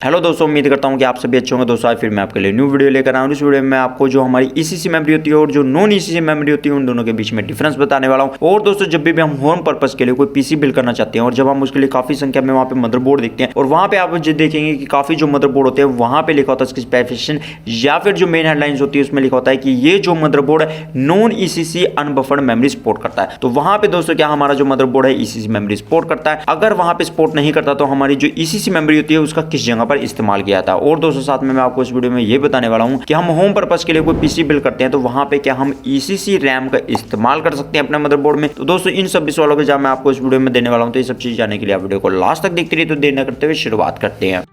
Hello दोस्तों, उम्मीद करता हूँ कि आप सभी अच्छे होंगे। दोस्तों आज फिर मैं आपके लिए न्यू वीडियो लेकर आया हूँ। इस वीडियो में मैं आपको जो हमारी ईसीसी मेमोरी होती है और जो नॉन ईसीसी मेमोरी होती है उन दोनों के बीच में डिफरेंस बताने वाला हूँ। और दोस्तों जब भी हम होम पर्पस के लिए कोई पीसी बिल्ड करना चाहते हैं और जब हम उसके लिए काफी संख्या में वहाँ पे मदरबोर्ड देखते हैं और वहाँ पे आप देखेंगे कि काफी जो मदरबोर्ड होते हैं वहाँ पे लिखा होता है इसकी स्पेसिफिकेशन या फिर जो मेन हेडलाइंस होती है उसमें लिखा होता है कि ये जो मदरबोर्ड है नॉन ईसीसी अनबफर्ड मेमोरी सपोर्ट करता है। तो वहाँ पे दोस्तों क्या हमारा जो मदरबोर्ड है ईसीसी मेमोरी सपोर्ट करता है। अगर वहाँ पे सपोर्ट नहीं करता तो हमारी जो ईसीसी मेमोरी होती है उसका किस जगह पर इस्तेमाल किया था। और दोस्तों साथ में मैं आपको इस वीडियो में ये बताने वाला हूं कि हम होम पर्पस के लिए कोई पीसी बिल्ड करते हैं तो वहां पे क्या हम ईसीसी रैम का इस्तेमाल कर सकते हैं अपने मदरबोर्ड में। तो दोस्तों इन सब सवालों के जवाब मैं आपको इस वीडियो में देने वाला हूं। तो ये सब चीज जानने के लिए आप वीडियो को लास्ट तक देखते रहिए। तो देर न करते हुए शुरुआत करते हैं।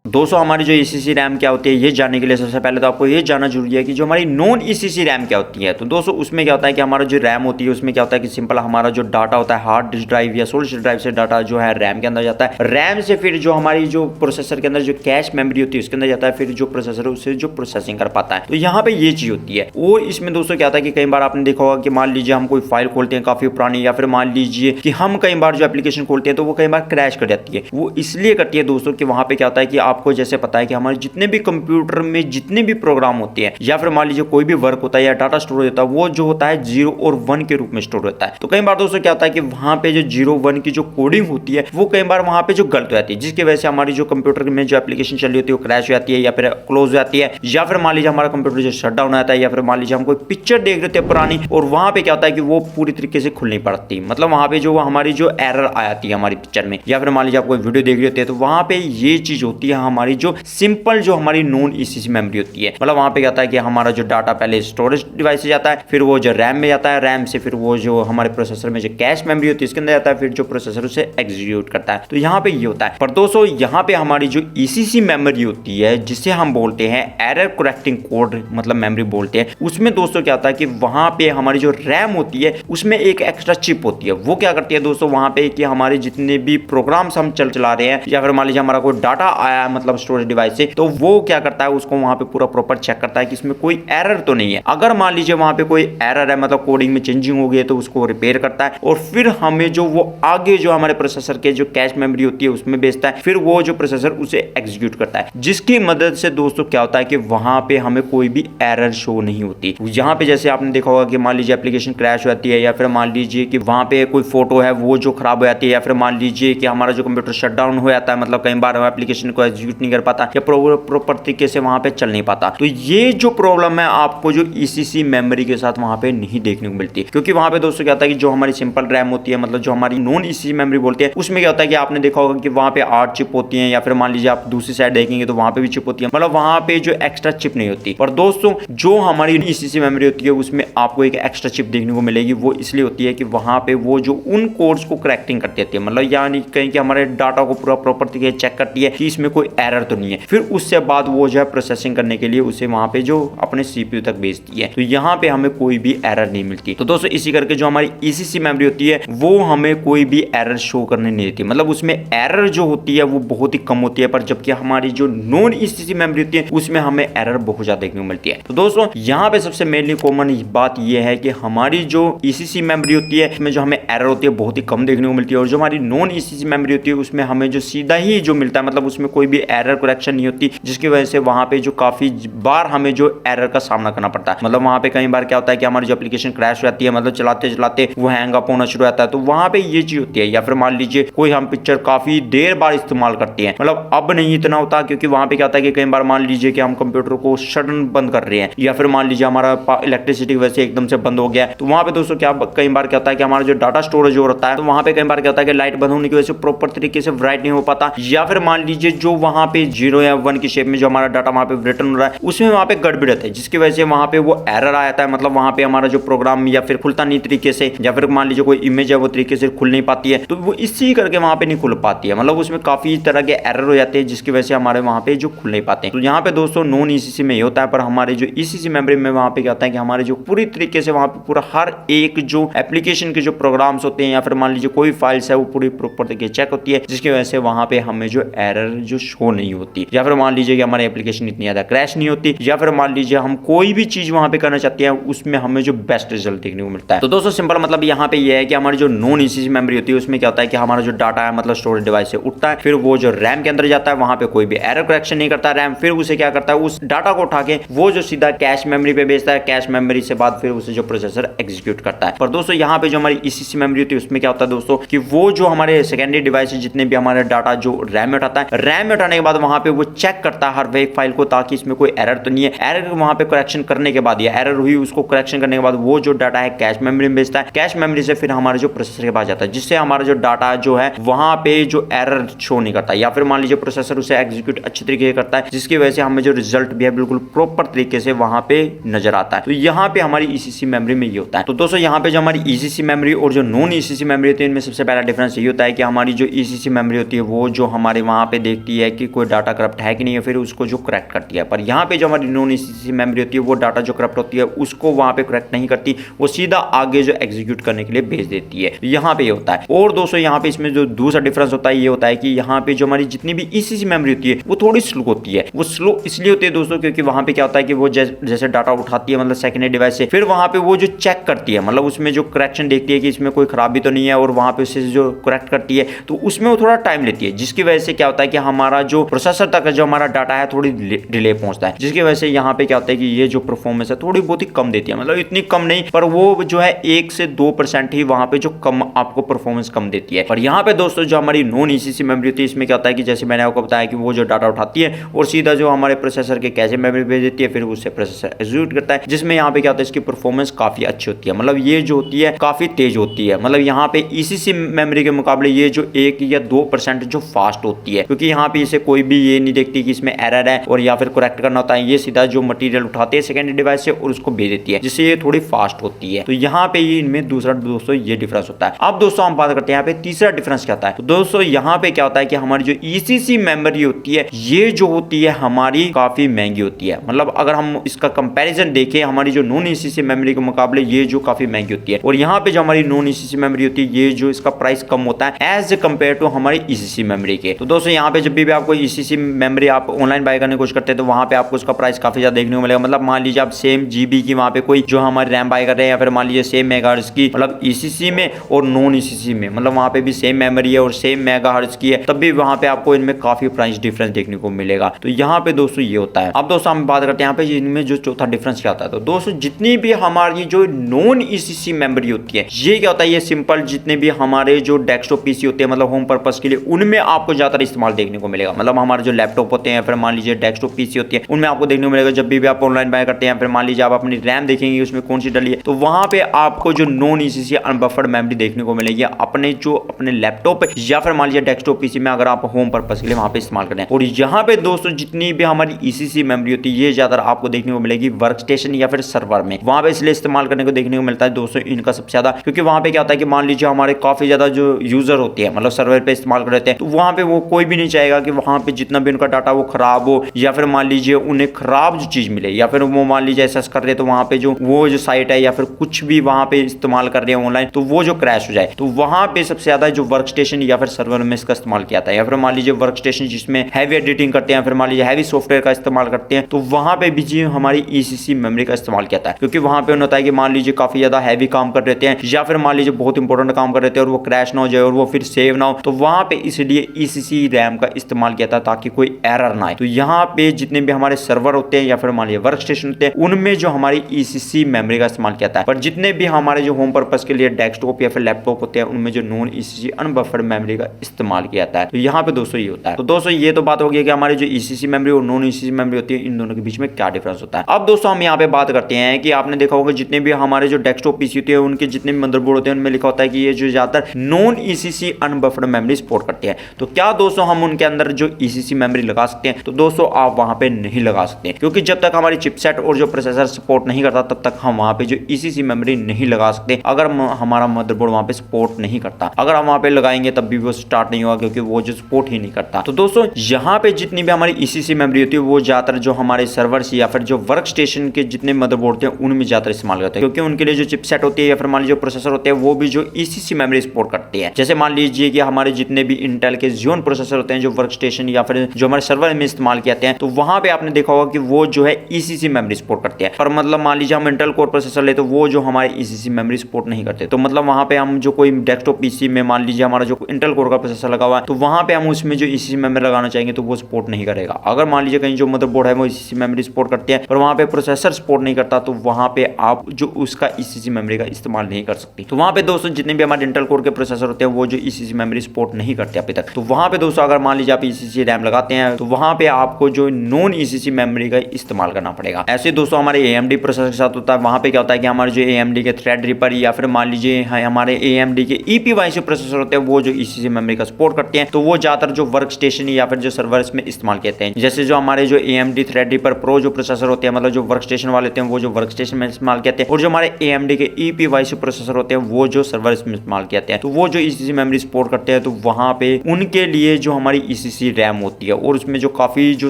दोस्तों हमारी जो ईसीसी रैम क्या होती है ये जानने के लिए सबसे पहले तो आपको ये जानना जरूरी है कि जो हमारी नॉन ईसीसी रैम क्या होती है। तो दोस्तों उसमें क्या होता है कि हमारा जो रैम होती है उसमें क्या होता है कि सिंपल हमारा जो डाटा होता है हार्ड डिस्क ड्राइव या सॉलिड ड्राइव से डाटा जो है रैम के अंदर जाता है। रैम से फिर जो हमारी जो प्रोसेसर के अंदर जो कैश मेमोरी होती है उसके अंदर जाता है। फिर जो प्रोसेसर है उससे जो प्रोसेसिंग कर पाता है। तो यहाँ पे ये चीज होती है। और इसमें दोस्तों क्या होता है कि कई बार आपने देखा होगा कि मान लीजिए हम कोई फाइल खोलते हैं काफी पुरानी, या फिर मान लीजिए कि हम कई बार जो एप्लीकेशन खोलते हैं तो वो कई बार क्रैश कर जाती है। वो इसलिए करती है दोस्तों कि वहां पे क्या होता है कि आपको जैसे पता है कि हमारे जितने भी कंप्यूटर में जितने भी प्रोग्राम होते हैं या फिर मान लीजिए कोई भी वर्क होता है या डाटा स्टोर होता है वो जो होता है 0 और 1 के रूप में स्टोर होता है। तो कई बार दोस्तों क्या होता है कि वहां पे जो 0 1 की जो कोडिंग होती है वो कई बार वहां पे जो गलत हो जाती है, जिसकी वजह से हमारी जो कंप्यूटर में जो एप्लीकेशन चल रही होती है वो क्रैश हो जाती है या फिर क्लोज हो जाती है। या फिर मान लीजिए हमारा कंप्यूटर जो शट डाउन आता है, या फिर मान लीजिए हम कोई पिक्चर देख रहे थे पुरानी और वहां पे क्या होता है कि वो पूरी तरीके से खुल नहीं पड़ती, मतलब वहां पे जो हमारी जो एरर आती है हमारी पिक्चर में, या फिर मान लीजिए आप कोई वीडियो देख रहे होते हैं तो वहां पे ये चीज होती है हमारी जो सिंपल जो हमारी नॉन ईसीसी मेमोरी होती है। मतलब वहां पे क्या होता है कि हमारा जो डाटा पहले स्टोरेज डिवाइस से जाता है, फिर वो जो रैम में जाता है, रैम से फिर वो जो हमारे प्रोसेसर में जो कैश मेमोरी होती है इसके अंदर जाता है, फिर जो प्रोसेसर उसे एग्जीक्यूट करता है। तो यहाँ पे ये होता है। पर दोस्तों यहाँ पे हमारी जो ईसीसी मेमोरी होती है जिसे हम बोलते हैं एरर करेक्टिंग कोड, मतलब मेमोरी बोलते हैं, उसमें दोस्तों क्या होता है कि वहां पे हमारी जो रैम होती है उसमें एक एक्स्ट्रा चिप होती है। वो क्या करती है दोस्तों वहां पे कि हमारे जितने भी प्रोग्राम्स हम चला रहे हैं या फिर मान लीजिए हमारा कोई डाटा आया है मतलब स्टोरेज डिवाइस से, तो वो क्या करता है उसको वहां पे पूरा प्रॉपर चेक करता है कि इसमें कोई एरर तो नहीं है। अगर मान लीजिए वहां पे कोई एरर है मतलब कोडिंग में चेंजिंग हो गई है तो उसको रिपेयर करता है और फिर हमें जो वो आगे जो हमारे प्रोसेसर के जो कैश मेमोरी होती है उसमें भेजता है। फिर वो जो प्रोसेसर उसे एग्जीक्यूट करता है, जिसकी मदद से दोस्तों क्या होता है कि वहां पे हमें कोई भी एरर शो नहीं होती। यहाँ पे जैसे आपने देखा होगा कि मान लीजिए एप्लीकेशन क्रैश हो जाती है, या फिर मान लीजिए कि वहां पे कोई फोटो है वो जो खराब हो जाती है, या फिर मान लीजिए कि हमारा जो कंप्यूटर शट डाउन हो जाता है, मतलब कई बार हम एप्लीकेशन को एग्जीक्यूट नहीं कर पाता या प्रॉपर तरीके से वहां पे चल नहीं पाता। तो ये जो प्रॉब्लम है आपको जो ईसीसी मेमोरी के साथ वहां पे नहीं देखने को मिलती, क्योंकि वहां पे दोस्तों क्या होता है कि जो हमारी सिंपल रैम होती है, मतलब जो हमारी नॉन ईसीसी मेमोरी बोलते हैं, उसमें क्या होता है कि आपने देखा होगा कि वहां पे 8 चिप होती है, या फिर मान लीजिए आप दूसरी साइड देखेंगे तो वहां पे भी चिप होती है, मतलब वहां पे जो एक्स्ट्रा चिप नहीं होती। और दोस्तों जो हमारी ईसीसी मेमोरी होती है उसमें आपको एक एक्स्ट्रा चिप देखने को मिलेगी। वो इसलिए होती है कि वहां पे वो जो उन कोड्स को करेक्टिंग करती है, मतलब यानी कहीं कि हमारे डाटा को पूरा प्रॉपर तरीके से चेक करती है कि इसमें कोई एरर तो नहीं है। फिर उससे बाद वो जो है प्रोसेसिंग करने के लिए उसे वहां पे जो अपने सीपीयू तक भेजती है। तो यहाँ पे हमें कोई भी एरर नहीं मिलती। तो दोस्तों इसी करके जो हमारी ईसीसी मेमोरी होती है वो हमें कोई भी एरर शो करने नहीं देती, मतलब उसमें एरर जो होती है वो बहुत ही कम होती है। पर जबकि हमारी जो नॉन ईसीसी मेमोरी होती है उसमें हमें एरर बहुत ज्यादा देखने को मिलती है। तो दोस्तों यहाँ पे सबसे मेनली कॉमन बात यह है कि हमारी जो ईसीसी मेमोरी होती है उसमें जो हमें एरर होती है बहुत ही कम देखने को मिलती है, और जो हमारी नॉन ईसीसी मेमोरी होती है उसमें हमें जो सीधा ही जो मिलता है, मतलब उसमें कोई भी एरर करेक्शन नहीं होती, जिसकी वजह से वहां पे जो काफी बार हमें जो एरर का सामना करना पड़ता है। मतलब वहां पे कई बार क्या होता है कि हमारी जो एप्लीकेशन क्रैश हो जाती है, मतलब चलाते चलाते वो हैंग अप होना शुरू होता है, तो वहां पे ये चीज होती है। या फिर मान लीजिए कोई हम पिक्चर काफी देर बाद इस्तेमाल करते हैं, मतलब अब नहीं इतना होता, क्योंकि वहां पे क्या होता है कि कई बार मान लीजिए कि हम कंप्यूटर को सडन बंद कर रहे हैं, या फिर मान लीजिए हमारा इलेक्ट्रिसिटी की वजह से एकदम से बंद हो गया है, तो वहां पे दोस्तों क्या कई बार क्या होता है कि हमारा जो डाटा स्टोरेज हो रहा है, तो वहां पे कई बार क्या होता है कि लाइट बंद होने की वजह से प्रॉपर तरीके से राइट नहीं हो पाता, या फिर मान लीजिए जो वहां पे 0 या 1 की शेप में जो हमारा डाटा वहां पे रिटर्न हो रहा है उसमें वहां पे गड़बड़ है, जिसकी वजह से वहां पे वो एरर आ जाता है। मतलब वहां पे हमारा जो प्रोग्राम या फिर खुलता नहीं तरीके से, या फिर मान लीजिए कोई इमेज है वो तरीके से खुल नहीं पाती है, तो वो इसी करके वहां पे नहीं खुल पाती है, मतलब उसमें काफी तरह के एरर हो जाते हैं, जिसकी वजह से हमारे वहां पे जो खुल नहीं पाते हैं। तो यहाँ पे दोस्तों नॉन ईसीसी में ये होता है। पर हमारे जो ईसीसी मेमोरी में वहां पे क्या होता है कि हमारे जो पूरी तरीके से वहां पे पूरा हर एक जो एप्लीकेशन के जो प्रोग्राम्स होते हैं या फिर मान लीजिए कोई फाइल्स है वो पूरी प्रॉपर तरीके चेक होती है, जिसकी वजह से वहां पे हमें जो एरर जो शो शो नहीं होती, या फिर मान लीजिए कि हमारी एप्लीकेशन इतनी ज्यादा क्रैश नहीं होती, या फिर मान लीजिए हम कोई भी चीज वहां पे करना चाहते हैं उसमें हमें जो बेस्ट रिजल्ट देखने को मिलता है। तो दोस्तों सिंपल मतलब यहाँ पे ये है कि हमारी जो नॉन ईसीसी मेमोरी होती है उसमें क्या होता है कि हमारा जो डाटा है मतलब स्टोरेज डिवाइस से उठता है, फिर वो जो रैम के अंदर जाता है, वहां पे कोई भी एरर करेक्शन नहीं करता रैम, फिर उसे क्या करता है उस डाटा को उठा के वो जो सीधा कैश मेमोरी पे भेजता है, कैश मेमोरी से बाद फिर उसे जो प्रोसेसर एग्जीक्यूट करता है। पर दोस्तों यहाँ पे जो हमारी ईसीसी मेमोरी होती है उसमें क्या होता है दोस्तों कि वो जो हमारे सेकेंडरी डिवाइस जितने भी हमारे डाटा जो रैम में उठाता है, रैम में उठाने के बाद वहां पे वो चेक करता है हर एक फाइल को ताकि इसमें कोई एरर तो नहीं है। एरर वहां पे करेक्शन करने के बाद या एरर हुई उसको करेक्शन करने के बाद वो जो डाटा है कैश मेमोरी में भेजता है, कैश मेमोरी से फिर हमारे जो प्रोसेसर के पास जाता है, जिससे हमारा जो डाटा जो है वहां पे जो एरर शो नहीं करता, या फिर मान लीजिए प्रोसेसर उसे एग्जीक्यूट अच्छी तरीके से करता है, जिसकी वजह से हमें जो रिजल्ट भी है बिल्कुल प्रॉपर तरीके से वहां पे नजर आता है। तो यहाँ पे हमारी ईसीसी मेमोरी में ये होता है। तो दोस्तों यहाँ पे जो हमारी ईसीसी मेमोरी और जो नॉन ईसीसी मेमोरी होती है इनमें सबसे पहला डिफरेंस ये होता है कि हमारी जो ईसीसी मेमोरी होती है वो जो हमारे वहां पे देखती है कि कोई डाटा करप्ट है कि नहीं है, फिर उसको जो करेक्ट करती है। पर यहाँ पे जो हमारी नॉन ईसीसी मेमोरी होती है वो डाटा जो करप्ट होती है उसको वहां पे करेक्ट नहीं करती, वो सीधा आगे जो एग्जीक्यूट करने के लिए भेज देती है। यहाँ पे ये होता है। और दोस्तों यहाँ पे इसमें जो दूसरा डिफरेंस होता है ये होता है कि यहाँ पे जो हमारी जितनी भी ईसीसी मेमोरी होती है वो थोड़ी स्लो होती है। वो स्लो इसलिए होती है दोस्तों क्योंकि वहां पे क्या होता है कि वो जैसे डाटा उठाती है मतलब सेकेंडरी डिवाइस से, फिर वहां पे वो जो चेक करती है मतलब उसमें जो करेक्शन देखती है कि इसमें कोई खराबी तो नहीं है, और वहां पे उससे जो करेक्ट करती है तो उसमें वो थोड़ा टाइम लेती है, जिसकी वजह से क्या होता है कि हमारा जो प्रोसेसर तक जो हमारा डाटा है थोड़ी डिले पहुंचता है, जिसकी वजह से यहाँ पे क्या होता है कि ये जो परफॉर्मेंस है थोड़ी बहुत ही कम देती है, मतलब इतनी कम नहीं पर वो जो है 1 से 2% ही वहां पे जो कम आपको परफॉर्मेंस कम देती है। पर यहाँ पे दोस्तों जो हमारी नॉन ईसीसी मेमोरी होती है इसमें क्या होता है कि जैसे मैंने आपको बताया कि वो जो डाटा उठाती है और सीधा जो हमारे प्रोसेसर के कैश मेमोरी भेज देती है, फिर उससे प्रोसेसर एग्जीक्यूट करता है, जिसमें यहाँ पे क्या होता है इसकी परफॉर्मेंस काफी अच्छी होती है, मतलब ये जो होती है काफी तेज होती है। मतलब यहाँ पे ईसीसी मेमोरी के मुकाबले ये जो 1 या 2% जो फास्ट होती है, क्योंकि यहाँ पे इसे कोई भी ये नहीं देखती कि इसमें एरर है और या फिर करेक्ट करना होता है, ये सीधा जो मटेरियल उठाते हैं सेकेंडरी डिवाइस से और उसको भेज देती है, जिससे ये थोड़ी फास्ट होती है। तो यहाँ पे ये इनमें दूसरा दोस्तों ये डिफरेंस होता है। अब दोस्तों हम बात करते हैं यहाँ पे तीसरा डिफरेंस क्या होता है। तो दोस्तों यहाँ पे क्या होता है कि हमारी जो ईसीसी मेमोरी होती है ये जो होती है हमारी काफी महंगी होती है, मतलब अगर हम इसका कंपैरिजन देखें हमारी जो नॉन ईसीसी मेमोरी के मुकाबले ये जो काफी महंगी होती है, और यहाँ पे जो हमारी नॉन ईसीसी मेमोरी होती है ये जो इसका प्राइस कम होता है एज कम्पेयर टू हमारी ईसीसी मेमोरी के। तो दोस्तों यहाँ पे जब भी आपको ईसीसी मेमोरी आप ऑनलाइन बाय करने की कोशिश करते हैं तो वहां पे आपको उसका प्राइस काफी ज्यादा देखने को मिलेगा। मतलब मान लीजिए आप सेम जीबी की वहां पे कोई जो हमारी रैम बाय कर रहे हैं, या फिर मान लीजिए सेम मेगाहर्ट्ज की मतलब ईसीसी में और नॉन ईसीसी में, मतलब वहां पे भी सेम मेमोरी है और सेम मेगाहर्ट्ज की है, तब भी वहां पे आपको इनमें काफी प्राइस डिफरेंस देखने को मिलेगा। तो यहाँ पे दोस्तों ये होता है। अब दोस्तों हम बात करते हैं यहाँ पे इनमें जो चौथा डिफरेंस क्या होता है। तो दोस्तों जितनी भी हमारी जो नॉन ईसीसी मेमोरी होती है ये क्या होता है, ये सिंपल जितने भी हमारे जो डेस्कटॉप पीसी होते हैं मतलब होम पर्पस के लिए उनमें आपको ज्यादातर इस्तेमाल देखने को मिलेगा। मतलब हमारे जो लैपटॉप होते हैं फिर मान लीजिए डेस्कटॉप पीसी होती है उनमें आपको देखने को मिलेगा। जब भी आप ऑनलाइन बाय करते हैं फिर मान लीजिए आप अपनी रैम देखेंगे उसमें कौन सी डली है, तो वहां पे आपको जो नॉन ईसीसी अनबफर्ड मेमोरी देखने को मिलेगी अपने लैपटॉप या फिर मान लीजिए डेस्कटॉप पीसी में, अगर आप होम पर्पस के लिए वहां पे इस्तेमाल करें। और यहाँ पे दोस्तों जितनी भी हमारी ईसीसी मेमोरी होती है ये ज्यादा आपको देखने को मिलेगी वर्क स्टेशन या फिर सर्वर में, वहां पे इसलिए इस्तेमाल करने को देखने को मिलता है दोस्तों इनका सबसे ज्यादा, क्योंकि वहां पे क्या होता है कि मान लीजिए हमारे काफी ज्यादा जो यूजर होते हैं मतलब सर्वर पे इस्तेमाल कर रहे हैं, तो वहां पे वो कोई भी नहीं चाहेगा कि वहां पे जितना भी उनका डाटा वो खराब हो, या फिर मान लीजिए उन्हें खराब जो चीज मिले, या फिर वो मान लीजिए ऐसा कर रहे तो वहां पे जो वो जो साइट है या फिर कुछ भी वहां पे इस्तेमाल कर रहे हैं ऑनलाइन तो वो जो क्रैश हो जाए, तो वहां पे सबसे ज्यादा जो वर्क स्टेशन या फिर सर्वर में इसका इस्तेमाल किया था। या फिर मान लीजिए वर्क स्टेशन जिसमें हैवी एडिटिंग करते हैं, फिर मान लीजिए हैवी सॉफ्टवेयर का इस्तेमाल करते हैं, तो वहां पे भी जी हमारी ईसीसी मेमोरी का इस्तेमाल किया था, क्योंकि वहां पे होता है कि मान लीजिए काफी ज्यादा हैवी काम कर रहे हैं या फिर मान लीजिए बहुत इंपॉर्टेंट काम कर रहे थे और वो क्रैश ना हो जाए और वो फिर सेव ना हो, तो वहां पे इसलिए ईसीसी रैम का इस्तेमाल किया था ताकि कोई एरर ना आए। तो यहाँ पे जितने भी हमारे सर्वर होते हैं या फिर मान लीजिए वर्क स्टेशन होते हैं उनमें जो हमारी ईसीसी मेमोरी का इस्तेमाल किया था, पर जितने भी हमारे जो होम पर्पस के लिए डेस्कटॉप या फिर लैपटॉप होते हैं उनमें जो नॉन ईसीसी अनबफर्ड मेमोरी का इस्तेमाल किया जाता है। तो यहाँ पे दोस्तों ये होता है। तो दोस्तों ये तो बात हो गई कि हमारी जो ईसीसी मेमोरी और नॉन ईसीसी मेमोरी होती है इन दोनों के बीच में क्या डिफरेंस होता है। अब दोस्तों हम यहाँ पे बात करते हैं कि आपने देखा होगा जितने भी हमारे जो डेस्कटॉप पीसी होते हैं उनके जितने भी मदरबोर्ड होते हैं उनमें लिखा होता है कि ये जो ज्यादातर नॉन ईसीसी अनबफर्ड मेमोरी सपोर्ट करते हैं। तो क्या दोस्तों हम उनके अंदर जो ईसीसी मेमोरी लगा सकते हैं? तो दोस्तों आप वहां पे नहीं लगा सकते, क्योंकि जब तक हमारी चिपसेट और जो प्रोसेसर सपोर्ट नहीं करता तब तक हम वहां पे जो ईसीसी मेमोरी नहीं लगा सकते, अगर हमारा मदरबोर्ड वहां पे सपोर्ट नहीं करता। अगर हम वहां पे लगाएंगे तब भी वो स्टार्ट नहीं होगा, क्योंकि वो जो सपोर्ट ही नहीं करता। तो दोस्तों यहाँ पे जितनी भी हमारी ईसीसी मेमोरी होती है वो ज्यादातर जो हमारे सर्वर्स या फिर जो वर्क स्टेशन के जितने मदरबोर्ड होते हैं उनमें ज्यादा इस्तेमाल करते हैं, क्योंकि उनके लिए जो चिपसेट होती है या फिर मान लीजिए प्रोसेसर होते हैं वो भी जो ईसीसी मेमोरी सपोर्ट करते हैं। जैसे मान लीजिए कि हमारे जितने भी इंटेल के ज़ियोन प्रोसेसर होते हैं जो वर्क स्टेशन या फिर जो हमारे सर्वर में इस्तेमाल किए जाते हैं, तो वहां पे आपने देखा होगा कि वो जो है ईसीसी मेमोरी सपोर्ट करते हैं। पर मतलब मान लीजिए हम इंटेल कोर प्रोसेसर ले तो वो जो हमारे ईसीसी मेमोरी सपोर्ट नहीं करते, तो मतलब वहां पे हम जो कोई डेस्कटॉप पीसी में मान लीजिए हमारा जो इंटेल कोर का प्रोसेसर लगा हुआ है, तो वहां पे हम उसमें जो ईसीसी मेमोरी लगाना चाहेंगे तो वो सपोर्ट नहीं करेगा। अगर मान लीजिए कहीं जो मदरबोर्ड है वो ईसीसी मेमोरी सपोर्ट करते हैं पर वहां पे प्रोसेसर सपोर्ट नहीं करता, तो वहां पे आप जो उसका ईसीसी मेमोरी का इस्तेमाल नहीं कर सकती। तो वहां पे दोस्तों जितने भी हमारे इंटेल कोर के प्रोसेसर होते हैं वो जो ईसीसी मेमोरी सपोर्ट नहीं करते अभी तक, तो वहां पे दोस्तों अगर मान लीजिए आप ईसीसी रैम लगाते हैं तो वहां पे आपको जो नॉन ईसीसी मेमोरी का इस्तेमाल करना पड़ेगा। ऐसे दोस्तों हमारे AMD प्रोसेसर के साथ होता है, वहां पे क्या होता है कि हमारे जो AMD के थ्रेडरिपर या फिर मान लीजिए हमारे AMD के EPYC प्रोसेसर होते हैं वो जो ईसीसी मेमोरी का सपोर्ट करते हैं, तो वो ज्यादातर जो वर्क स्टेशन या फिर जो सर्वर्स में इस्तेमाल किए हैं। जैसे जो हमारे जो AMD थ्रेडरिपर प्रो जो प्रोसेसर होते हैं, मतलब जो वर्क स्टेशन वाले होते हैं वो जो वर्क स्टेशन में इस्तेमाल किए हैं, और जो हमारे AMD के EPYC प्रोसेसर होते हैं वो जो सर्वर्स में इस्तेमाल किए हैं, तो वो जो ईसीसी मेमोरी सपोर्ट करते हैं, तो वहां पे उनके लिए जो हमारी ईसीसी रैम होती है और उसमें जो काफी जो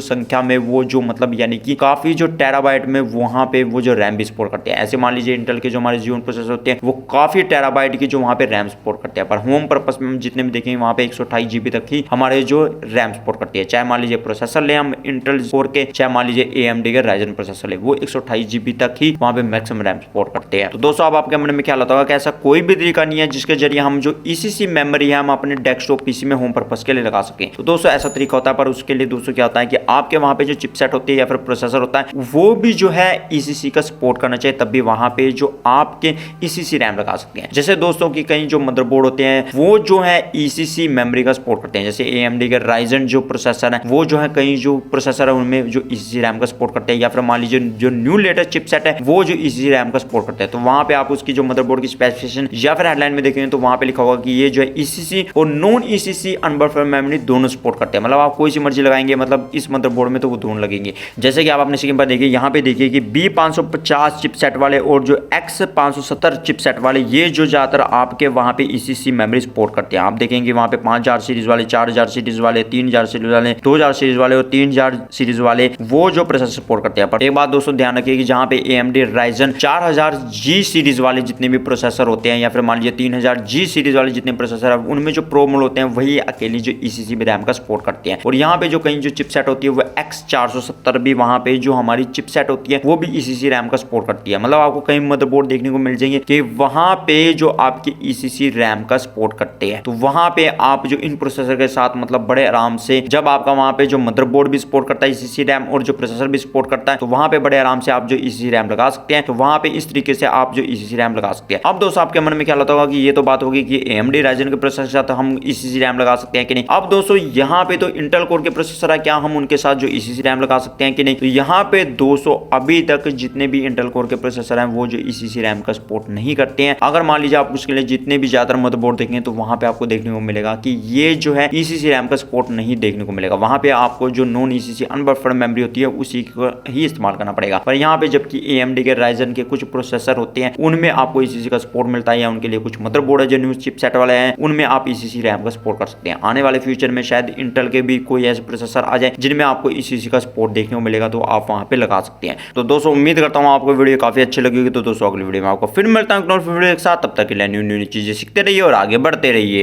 संख्या में वो जो मतलब यानी कि काफी जो टेराबाइट में वहां पे वो जो रैम भी सपोर्ट करते हैं। ऐसे मान लीजिए इंटेल के जो हमारे Xeon प्रोसेसर होते हैं वो काफी टेराबाइट की जो वहां पे रैम सपोर्ट करते हैं, पर होम पर्पस में हम जितने भी देखेंगे वहां पे 128 GB तक ही हमारे जो रैम सपोर्ट करती है। चाहे मान लीजिए प्रोसेसर ले हम इंटेल कोर के, चाहे मान लीजिए AMD के Ryzen प्रोसेसर ले, वो 128 GB तक ही वहां पे मैक्सिमम रैम सपोर्ट करते हैं। तो दोस्तों अब आपके मन में ख्याल आता होगा कि ऐसा कोई भी तरीका नहीं है जिसके जरिए हम जो ईसीसी मेमोरी है हम अपने डेस्कटॉप पीसी में होम पर्पस के लिए लगा सकें। तो दोस्तों ऐसा तरीका होता है, पर उसके लिए दोस्तों क्या होता है कि आपके वहां पे जो चिपसेट होती है या फिर प्रोसेसर होता है वो भी जो है ईसीसी का सपोर्ट करना चाहिए, तब भी वहां पे जो आपके ईसीसी रैम लगा सकते हैं। जैसे दोस्तों की कई जो मदरबोर्ड होते हैं वो जो है ईसीसी मेमोरी का सपोर्ट करते हैं, जैसे AMD के Ryzen जो प्रोसेसर है वो जो है कई जो प्रोसेसर है उनमें जो ईसीसी रैम का सपोर्ट करते हैं, या फिर मान लीजिए जो न्यू लेटेस्ट चिपसेट है वो जो ईसीसी रैम का सपोर्ट करते हैं। तो वहां पे आप उसकी जो मदरबोर्ड की स्पेसिफिकेशन या फिर हेडलाइन में देखेंगे तो वहां पे लिखा होगा कि ये जो है ईसीसी और नॉन ईसीसी अनबफर्ड मेमोरी दोनों सपोर्ट करते हैं। मतलब आप कोई सी मर्जी लगाएंगे मतलब इस मदरबोर्ड में तो वो दोनों लगेंगे। जैसे कि आप अपने स्क्रीन पर देखिए, यहाँ पे देखिए कि B550 चिपसेट वाले और जो X570 चिपसेट वाले ये जो ज्यादातर आपके वहां पे ईसीसी मेमोरी सपोर्ट करते हैं। आप देखेंगे वहां पे 5000 सीरीज वाले, 4000 सीरीज वाले, 3000 सीरीज वाले, 2000 सीरीज वाले और 3000 सीरीज वाले वो जो प्रोसेसर सपोर्ट करते हैं। पर एक बात दोस्तों ध्यान रखिए कि जहां पे AMD Ryzen 4000G सीरीज वाले जितने भी प्रोसेसर होते हैं या फिर मान लीजिए 3000G सीरीज वाले जितने प्रोसेसर है उनमें जो प्रो मोड होते हैं वही अकेली जो ईसीसी रैम का सपोर्ट करते हैं। और यहाँ पे जो कहीं जो चिपसेट होती है वो X470 भी वहां पे जो हमारी चिपसेट होती है वो भी ईसीसी रैम का सपोर्ट करती है। मतलब आपको कई मदरबोर्ड देखने को मिल जाएंगे कि वहां पे जो आपकी ईसीसी रैम का सपोर्ट करते हैं, तो वहां पे आप जो इन प्रोसेसर के साथ मतलब बड़े आराम से, जब आपका वहां पे जो मदरबोर्ड भी सपोर्ट करता है ईसीसी रैम और जो प्रोसेसर भी सपोर्ट करता है, तो वहां पे बड़े आराम से आप जो ईसीसी रैम लगा सकते हैं। तो वहां पे इस तरीके से आप जो ईसीसी रैम लगा सकते हैं। अब दोस्तों आपके मन में ख्याल आता होगा कि ये तो बात होगी कि AMD Ryzen के प्रोसेसर के साथ हम ईसीसी रैम लगा सकते हैं कि नहीं। अब दोस्तों यहाँ पे तो इंटेल कोर के प्रोसेसर है, क्या हम उनके साथ जो ईसीसी रैम लगा सकते हैं कि नहीं। तो यहाँ पे दोस्तों अभी तक जितने भी इंटेल कोर के प्रोसेसर हैं वो जो ईसीसी रैम का सपोर्ट नहीं करते हैं। अगर मान लीजिए आप उसके लिए जितने भी ज्यादातर मदरबोर्ड देखेंगे तो वहां पे आपको देखने को मिलेगा कि ये जो है ईसीसी रैम का सपोर्ट नहीं देखने को मिलेगा। वहां पे आपको जो नॉन ईसीसी अनबफर्ड मेमोरी होती है उसी को ही इस्तेमाल करना पड़ेगा। पर यहाँ पे जबकि AMD के Ryzen के कुछ प्रोसेसर होते हैं उनमें आपको ईसीसी का सपोर्ट मिलता है, या उनके लिए कुछ मदरबोर्ड है जो न्यू चिपसेट वाले हैं उनमें आप ईसीसी रैम का सपोर्ट कर सकते हैं। आने वाले फ्यूचर में शायद इंटेल के भी कोई ऐसे प्रोसेसर आ जाए जिनमें आपको ईसीसी का सपोर्ट देखने को मिलेगा, तो आप वहां पे लगा सकते हैं। तो दोस्तों उम्मीद करता हूँ आपको वीडियो काफी अच्छी लगी होगी। तो दोस्तों अगली वीडियो में आपको फिर मिलता हूँ वीडियो के साथ, तब तक के लिए न्यू चीजें सीखते रहिए और आगे बढ़ते रहिए।